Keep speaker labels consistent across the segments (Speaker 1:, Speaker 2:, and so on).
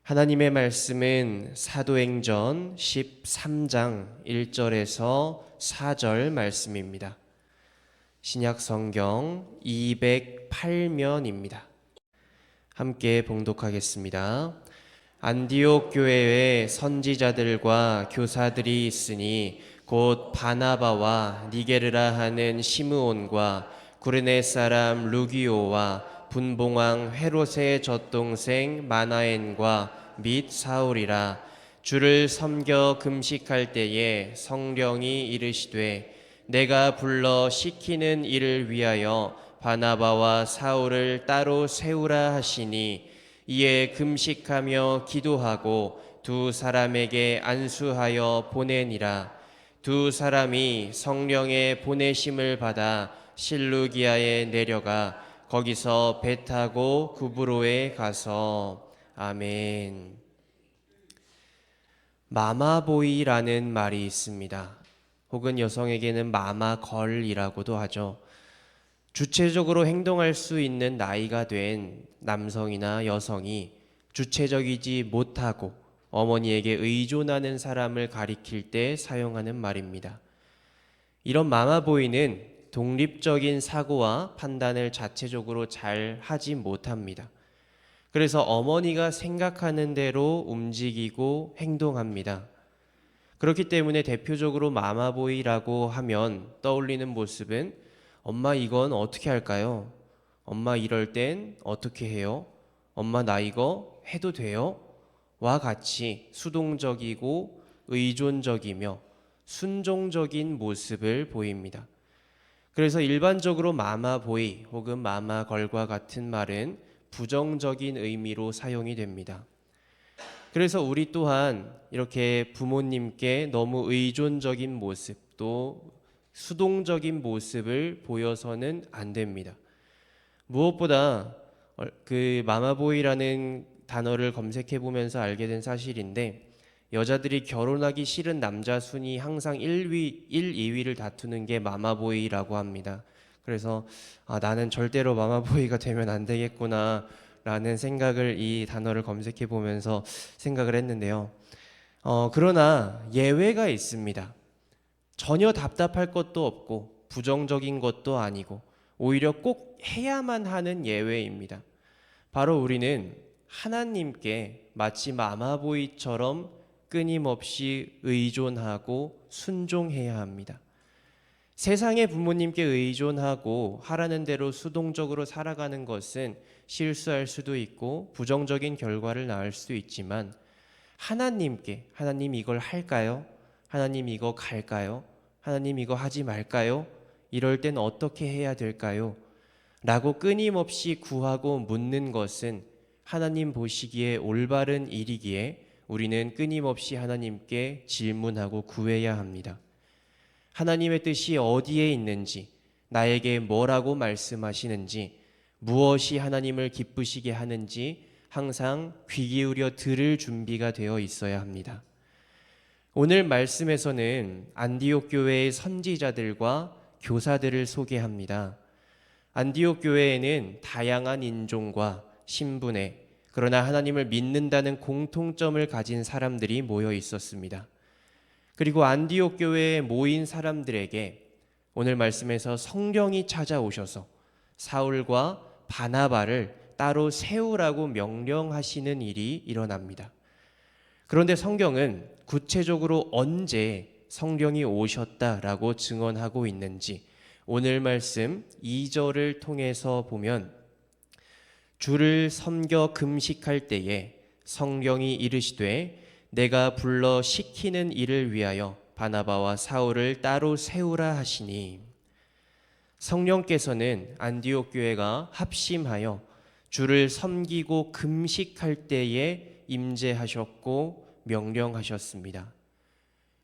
Speaker 1: 하나님의 말씀은 사도행전 13장 1절에서 4절 말씀입니다. 신약 성경 208면입니다. 함께 봉독하겠습니다. 안디옥 교회에 선지자들과 교사들이 있으니 곧 바나바와 니게르라 하는 시므온과 구르네 사람 루기오와 분봉왕 헤롯의 젖동생 마나엔과 및 사울이라. 주를 섬겨 금식할 때에 성령이 이르시되 내가 불러 시키는 일을 위하여 바나바와 사울을 따로 세우라 하시니, 이에 금식하며 기도하고 두 사람에게 안수하여 보내니라. 두 사람이 성령의 보내심을 받아 실루기아에 내려가 거기서 배 타고 구브로에 가서. 아멘. 마마보이라는 말이 있습니다. 혹은 여성에게는 마마걸이라고도 하죠. 주체적으로 행동할 수 있는 나이가 된 남성이나 여성이 주체적이지 못하고 어머니에게 의존하는 사람을 가리킬 때 사용하는 말입니다. 이런 마마보이는 독립적인 사고와 판단을 자체적으로 잘 하지 못합니다. 그래서 어머니가 생각하는 대로 움직이고 행동합니다. 그렇기 때문에 대표적으로 마마보이라고 하면 떠올리는 모습은 엄마 이건 어떻게 할까요? 엄마 이럴 땐 어떻게 해요? 엄마 나 이거 해도 돼요? 와 같이 수동적이고 의존적이며 순종적인 모습을 보입니다. 그래서 일반적으로 마마보이 혹은 마마걸과 같은 말은 부정적인 의미로 사용이 됩니다. 그래서 우리 또한 이렇게 부모님께 너무 의존적인 모습 또 수동적인 모습을 보여서는 안 됩니다. 무엇보다 그 마마보이라는 단어를 검색해 보면서 알게 된 사실인데, 여자들이 결혼하기 싫은 남자 순위 항상 1, 2위를 다투는 게 마마보이라고 합니다. 그래서 나는 절대로 마마보이가 되면 안 되겠구나 라는 생각을 이 단어를 검색해 보면서 생각을 했는데요. 그러나 예외가 있습니다. 전혀 답답할 것도 없고 부정적인 것도 아니고 오히려 꼭 해야만 하는 예외입니다. 바로 우리는 하나님께 마치 마마보이처럼 끊임없이 의존하고 순종해야 합니다. 세상의 부모님께 의존하고 하라는 대로 수동적으로 살아가는 것은 실수할 수도 있고 부정적인 결과를 낳을 수도 있지만, 하나님께 하나님 이걸 할까요? 하나님 이거 갈까요? 하나님 이거 하지 말까요? 이럴 땐 어떻게 해야 될까요? 라고 끊임없이 구하고 묻는 것은 하나님 보시기에 올바른 일이기에 우리는 끊임없이 하나님께 질문하고 구해야 합니다. 하나님의 뜻이 어디에 있는지, 나에게 뭐라고 말씀하시는지, 무엇이 하나님을 기쁘시게 하는지 항상 귀 기울여 들을 준비가 되어 있어야 합니다. 오늘 말씀에서는 안디옥 교회의 선지자들과 교사들을 소개합니다. 안디옥 교회에는 다양한 인종과 신분의, 그러나 하나님을 믿는다는 공통점을 가진 사람들이 모여 있었습니다. 그리고 안디옥 교회에 모인 사람들에게 오늘 말씀에서 성령이 찾아오셔서 사울과 바나바를 따로 세우라고 명령하시는 일이 일어납니다. 그런데 성경은 구체적으로 언제 성령이 오셨다라고 증언하고 있는지 오늘 말씀 2절을 통해서 보면, 주를 섬겨 금식할 때에 성령이 이르시되 내가 불러 시키는 일을 위하여 바나바와 사울을 따로 세우라 하시니, 성령께서는 안디옥 교회가 합심하여 주를 섬기고 금식할 때에 임재하셨고 명령하셨습니다.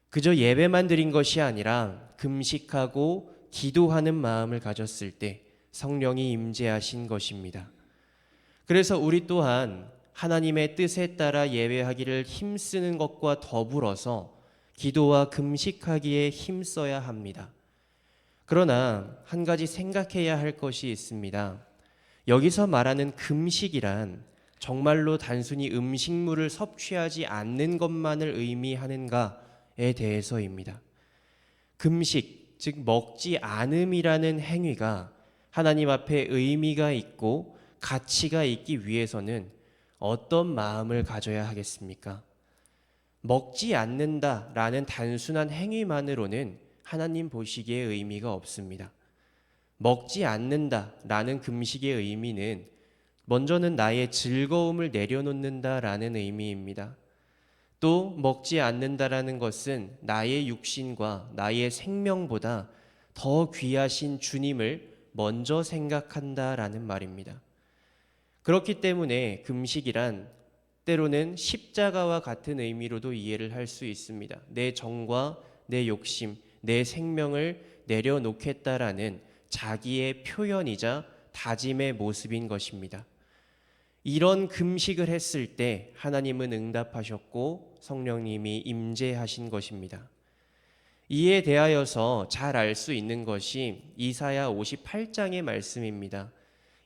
Speaker 1: 그저 예배만 드린 것이 아니라 금식하고 기도하는 마음을 가졌을 때 성령이 임재하신 것입니다. 그래서 우리 또한 하나님의 뜻에 따라 예배하기를 힘쓰는 것과 더불어서 기도와 금식하기에 힘써야 합니다. 그러나 한 가지 생각해야 할 것이 있습니다. 여기서 말하는 금식이란 정말로 단순히 음식물을 섭취하지 않는 것만을 의미하는가에 대해서입니다. 금식, 즉 먹지 않음이라는 행위가 하나님 앞에 의미가 있고 가치가 있기 위해서는 어떤 마음을 가져야 하겠습니까? 먹지 않는다라는 단순한 행위만으로는 하나님 보시기에 의미가 없습니다. 먹지 않는다라는 금식의 의미는 먼저는 나의 즐거움을 내려놓는다라는 의미입니다. 또 먹지 않는다라는 것은 나의 육신과 나의 생명보다 더 귀하신 주님을 먼저 생각한다라는 말입니다. 그렇기 때문에 금식이란 때로는 십자가와 같은 의미로도 이해를 할 수 있습니다. 내 정과 내 욕심, 내 생명을 내려놓겠다라는 자기의 표현이자 다짐의 모습인 것입니다. 이런 금식을 했을 때 하나님은 응답하셨고 성령님이 임재하신 것입니다. 이에 대하여서 잘 알 수 있는 것이 이사야 58장의 말씀입니다.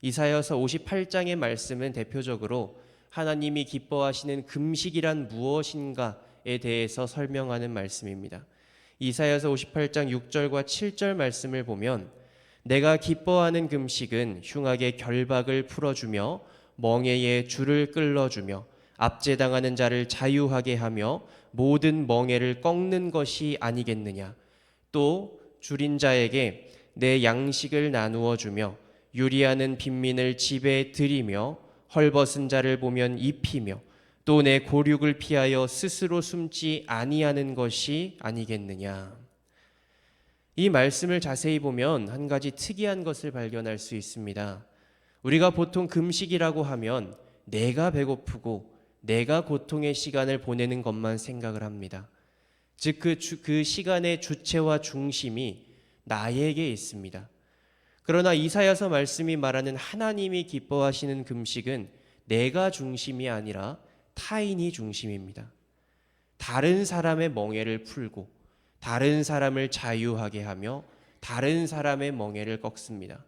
Speaker 1: 이사야서 58장의 말씀은 대표적으로 하나님이 기뻐하시는 금식이란 무엇인가에 대해서 설명하는 말씀입니다. 이사야서 58장 6절과 7절 말씀을 보면 내가 기뻐하는 금식은 흉악의 결박을 풀어주며 멍에의 줄을 끌어주며 압제당하는 자를 자유하게 하며 모든 멍에를 꺾는 것이 아니겠느냐. 또 줄인 자에게 내 양식을 나누어 주며 유리하는 빈민을 집에 들이며 헐벗은 자를 보면 입히며 또 내 고륙을 피하여 스스로 숨지 아니하는 것이 아니겠느냐. 이 말씀을 자세히 보면 한 가지 특이한 것을 발견할 수 있습니다. 우리가 보통 금식이라고 하면 내가 배고프고 내가 고통의 시간을 보내는 것만 생각을 합니다. 즉 그 시간의 주체와 중심이 나에게 있습니다. 그러나 이사야서 말씀이 말하는 하나님이 기뻐하시는 금식은 내가 중심이 아니라 타인이 중심입니다. 다른 사람의 멍에를 풀고 다른 사람을 자유하게 하며 다른 사람의 멍에를 꺾습니다.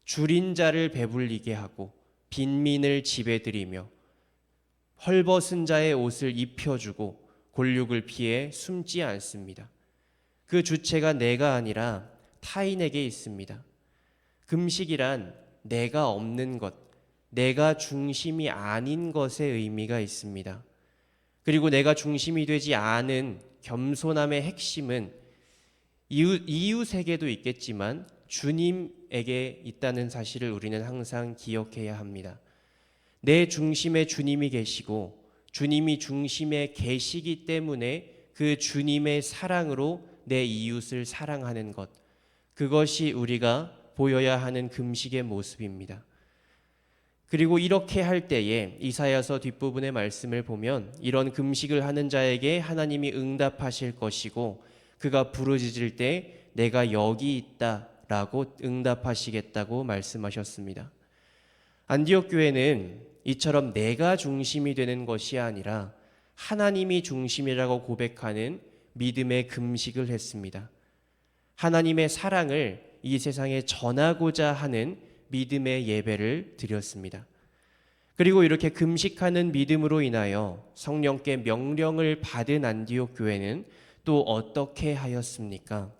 Speaker 1: 줄인 자를 배불리게 하고 빈민을 집에 들이며 헐벗은 자의 옷을 입혀주고 골육을 피해 숨지 않습니다. 그 주체가 내가 아니라 타인에게 있습니다. 금식이란 내가 없는 것, 내가 중심이 아닌 것의 의미가 있습니다. 그리고 내가 중심이 되지 않은 겸손함의 핵심은 이웃에게도 있겠지만 주님에게 있다는 사실을 우리는 항상 기억해야 합니다. 내 중심에 주님이 계시고 주님이 중심에 계시기 때문에 그 주님의 사랑으로 내 이웃을 사랑하는 것, 그것이 우리가 보여야 하는 금식의 모습입니다. 그리고 이렇게 할 때에 이사야서 뒷부분의 말씀을 보면 이런 금식을 하는 자에게 하나님이 응답하실 것이고 그가 부르짖을 때 내가 여기 있다라고 응답하시겠다고 말씀하셨습니다. 안디옥 교회는 이처럼 내가 중심이 되는 것이 아니라 하나님이 중심이라고 고백하는 믿음의 금식을 했습니다. 하나님의 사랑을 이 세상에 전하고자 하는 믿음의 예배를 드렸습니다. 그리고 이렇게 금식하는 믿음으로 인하여 성령께 명령을 받은 안디옥 교회는 또 어떻게 하였습니까?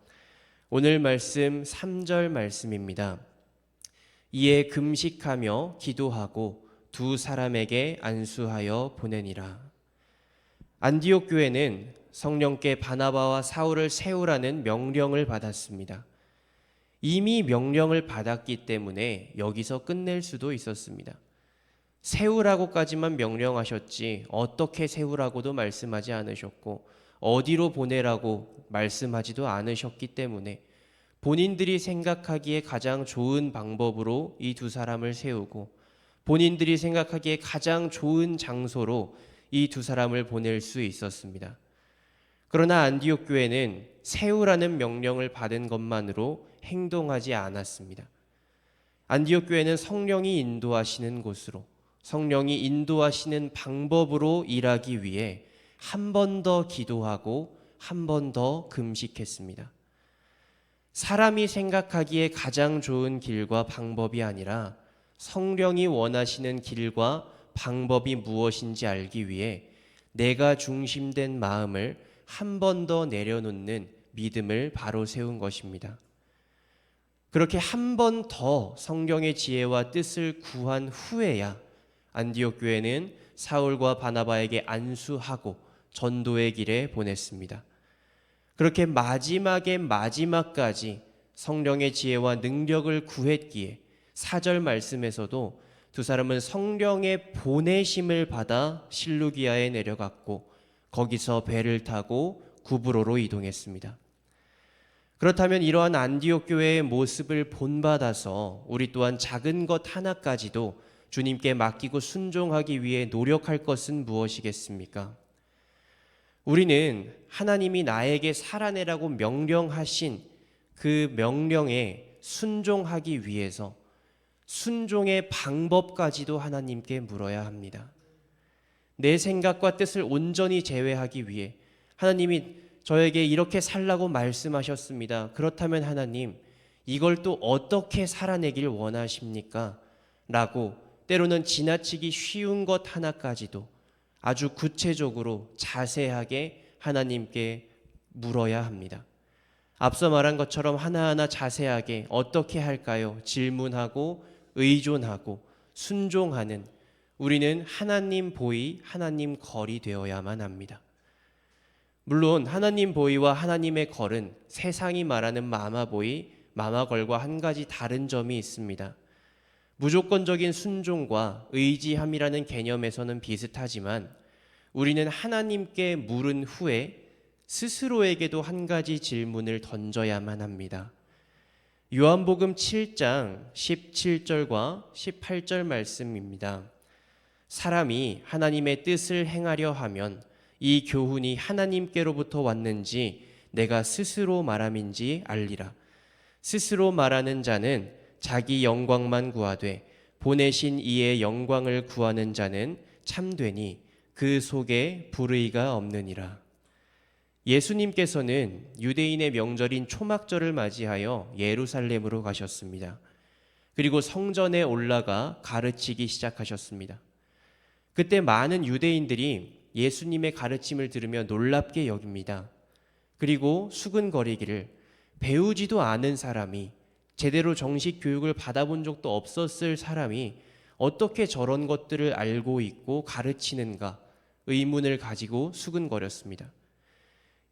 Speaker 1: 오늘 말씀 3절 말씀입니다. 이에 금식하며 기도하고 두 사람에게 안수하여 보내니라. 안디옥 교회는 성령께 바나바와 사울을 세우라는 명령을 받았습니다. 이미 명령을 받았기 때문에 여기서 끝낼 수도 있었습니다. 세우라고까지만 명령하셨지 어떻게 세우라고도 말씀하지 않으셨고 어디로 보내라고 말씀하지도 않으셨기 때문에 본인들이 생각하기에 가장 좋은 방법으로 이 두 사람을 세우고 본인들이 생각하기에 가장 좋은 장소로 이 두 사람을 보낼 수 있었습니다. 그러나 안디옥 교회는 세우라는 명령을 받은 것만으로 행동하지 않았습니다. 안디옥 교회는 성령이 인도하시는 곳으로, 성령이 인도하시는 방법으로 일하기 위해 한 번 더 기도하고 한 번 더 금식했습니다. 사람이 생각하기에 가장 좋은 길과 방법이 아니라 성령이 원하시는 길과 방법이 무엇인지 알기 위해 내가 중심된 마음을 한 번 더 내려놓는 믿음을 바로 세운 것입니다. 그렇게 한 번 더 성경의 지혜와 뜻을 구한 후에야 안디옥 교회는 사울과 바나바에게 안수하고 전도의 길에 보냈습니다. 그렇게 마지막의 마지막까지 성령의 지혜와 능력을 구했기에 4절 말씀에서도 두 사람은 성령의 보내심을 받아 실루기아에 내려갔고 거기서 배를 타고 구브로로 이동했습니다. 그렇다면 이러한 안디옥 교회의 모습을 본받아서 우리 또한 작은 것 하나까지도 주님께 맡기고 순종하기 위해 노력할 것은 무엇이겠습니까? 우리는 하나님이 나에게 살아내라고 명령하신 그 명령에 순종하기 위해서 순종의 방법까지도 하나님께 물어야 합니다. 내 생각과 뜻을 온전히 제외하기 위해 하나님이 저에게 이렇게 살라고 말씀하셨습니다. 그렇다면 하나님, 이걸 또 어떻게 살아내길 원하십니까? 라고 때로는 지나치기 쉬운 것 하나까지도 아주 구체적으로 자세하게 하나님께 물어야 합니다. 앞서 말한 것처럼 하나하나 자세하게 어떻게 할까요? 질문하고 의존하고 순종하는 우리는 하나님 보이, 하나님 걸이 되어야만 합니다. 물론 하나님 보이와 하나님의 걸은 세상이 말하는 마마보이, 마마걸과 한 가지 다른 점이 있습니다. 무조건적인 순종과 의지함이라는 개념에서는 비슷하지만 우리는 하나님께 물은 후에 스스로에게도 한 가지 질문을 던져야만 합니다. 요한복음 7장 17절과 18절 말씀입니다. 사람이 하나님의 뜻을 행하려 하면 이 교훈이 하나님께로부터 왔는지 내가 스스로 말함인지 알리라. 스스로 말하는 자는 자기 영광만 구하되 보내신 이의 영광을 구하는 자는 참되니 그 속에 불의가 없느니라. 예수님께서는 유대인의 명절인 초막절을 맞이하여 예루살렘으로 가셨습니다. 그리고 성전에 올라가 가르치기 시작하셨습니다. 그때 많은 유대인들이 예수님의 가르침을 들으며 놀랍게 여깁니다. 그리고 수근거리기를 배우지도 않은 사람이 제대로 정식 교육을 받아본 적도 없었을 사람이 어떻게 저런 것들을 알고 있고 가르치는가 의문을 가지고 수근거렸습니다.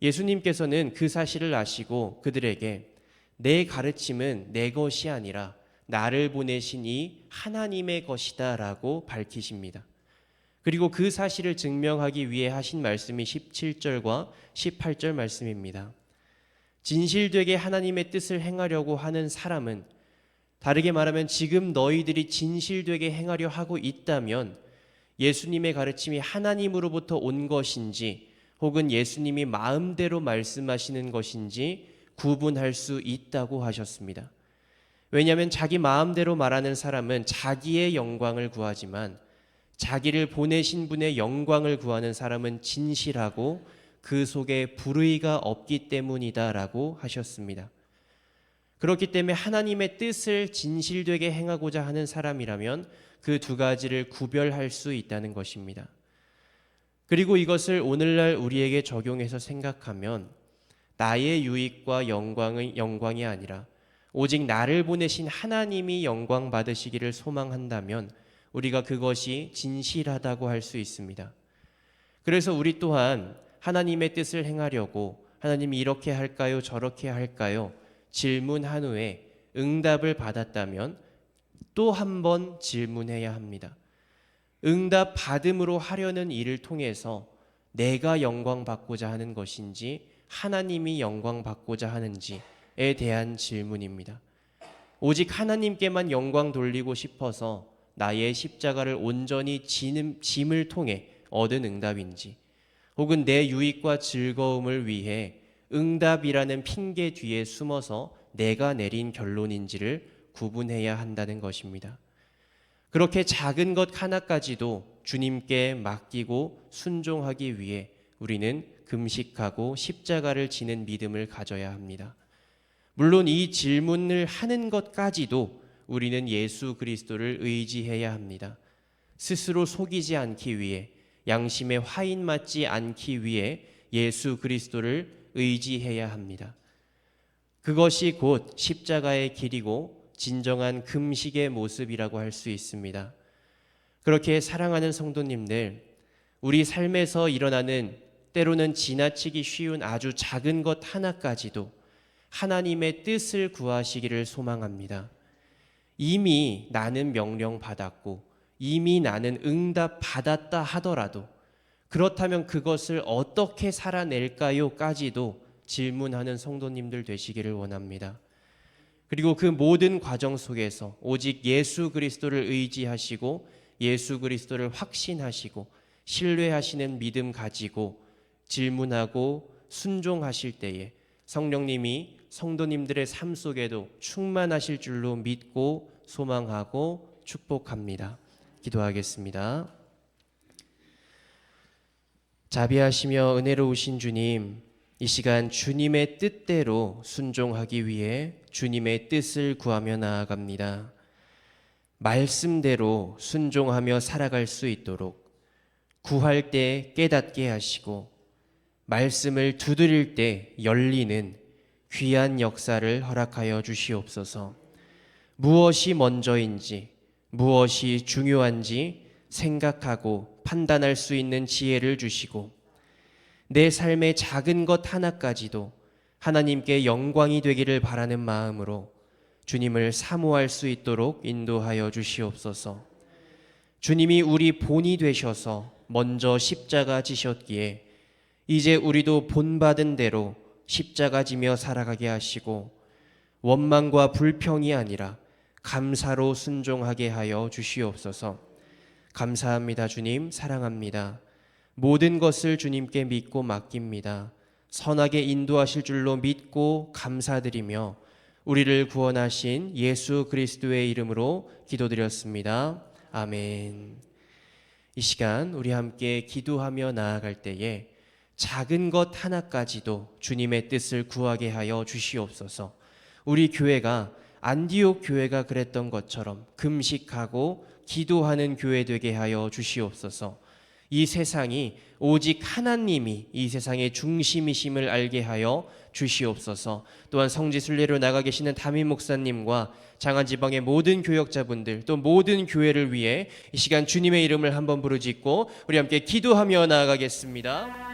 Speaker 1: 예수님께서는 그 사실을 아시고 그들에게 내 가르침은 내 것이 아니라 나를 보내신 이 하나님의 것이다 라고 밝히십니다. 그리고 그 사실을 증명하기 위해 하신 말씀이 17절과 18절 말씀입니다. 진실되게 하나님의 뜻을 행하려고 하는 사람은, 다르게 말하면 지금 너희들이 진실되게 행하려 하고 있다면 예수님의 가르침이 하나님으로부터 온 것인지 혹은 예수님이 마음대로 말씀하시는 것인지 구분할 수 있다고 하셨습니다. 왜냐하면 자기 마음대로 말하는 사람은 자기의 영광을 구하지만 자기를 보내신 분의 영광을 구하는 사람은 진실하고 그 속에 불의가 없기 때문이다라고 하셨습니다. 그렇기 때문에 하나님의 뜻을 진실되게 행하고자 하는 사람이라면 그 두 가지를 구별할 수 있다는 것입니다. 그리고 이것을 오늘날 우리에게 적용해서 생각하면 나의 유익과 영광이 아니라 오직 나를 보내신 하나님이 영광 받으시기를 소망한다면 우리가 그것이 진실하다고 할 수 있습니다. 그래서 우리 또한 하나님의 뜻을 행하려고 하나님이 이렇게 할까요? 저렇게 할까요? 질문한 후에 응답을 받았다면 또 한 번 질문해야 합니다. 응답 받음으로 하려는 일을 통해서 내가 영광 받고자 하는 것인지 하나님이 영광 받고자 하는지에 대한 질문입니다. 오직 하나님께만 영광 돌리고 싶어서 나의 십자가를 온전히 짐을 통해 얻은 응답인지 혹은 내 유익과 즐거움을 위해 응답이라는 핑계 뒤에 숨어서 내가 내린 결론인지를 구분해야 한다는 것입니다. 그렇게 작은 것 하나까지도 주님께 맡기고 순종하기 위해 우리는 금식하고 십자가를 지는 믿음을 가져야 합니다. 물론 이 질문을 하는 것까지도 우리는 예수 그리스도를 의지해야 합니다. 스스로 속이지 않기 위해, 양심에 화인 맞지 않기 위해 예수 그리스도를 의지해야 합니다. 그것이 곧 십자가의 길이고 진정한 금식의 모습이라고 할 수 있습니다. 그렇게 사랑하는 성도님들, 우리 삶에서 일어나는 때로는 지나치기 쉬운 아주 작은 것 하나까지도 하나님의 뜻을 구하시기를 소망합니다. 이미 나는 명령 받았고 이미 나는 응답 받았다 하더라도 그렇다면 그것을 어떻게 살아낼까요?까지도 질문하는 성도님들 되시기를 원합니다. 그리고 그 모든 과정 속에서 오직 예수 그리스도를 의지하시고 예수 그리스도를 확신하시고 신뢰하시는 믿음 가지고 질문하고 순종하실 때에 성령님이 성도님들의 삶 속에도 충만하실 줄로 믿고 소망하고 축복합니다. 기도하겠습니다. 자비하시며 은혜로우신 주님, 이 시간 주님의 뜻대로 순종하기 위해 주님의 뜻을 구하며 나아갑니다. 말씀대로 순종하며 살아갈 수 있도록 구할 때 깨닫게 하시고 말씀을 두드릴 때 열리는 귀한 역사를 허락하여 주시옵소서. 무엇이 먼저인지 무엇이 중요한지 생각하고 판단할 수 있는 지혜를 주시고 내 삶의 작은 것 하나까지도 하나님께 영광이 되기를 바라는 마음으로 주님을 사모할 수 있도록 인도하여 주시옵소서. 주님이 우리 본이 되셔서 먼저 십자가 지셨기에 이제 우리도 본받은 대로 십자가 지며 살아가게 하시고 원망과 불평이 아니라 감사로 순종하게 하여 주시옵소서. 감사합니다. 주님, 사랑합니다. 모든 것을 주님께 믿고 맡깁니다. 선하게 인도하실 줄로 믿고 감사드리며 우리를 구원하신 예수 그리스도의 이름으로 기도드렸습니다. 아멘. 이 시간 우리 함께 기도하며 나아갈 때에 작은 것 하나까지도 주님의 뜻을 구하게 하여 주시옵소서. 우리 교회가 안디옥 교회가 그랬던 것처럼 금식하고 기도하는 교회 되게 하여 주시옵소서. 이 세상이 오직 하나님이 이 세상의 중심이심을 알게 하여 주시옵소서. 또한 성지순례로 나가 계시는 담임 목사님과 장안지방의 모든 교역자분들 또 모든 교회를 위해 이 시간 주님의 이름을 한번 부르짖고 우리 함께 기도하며 나아가겠습니다.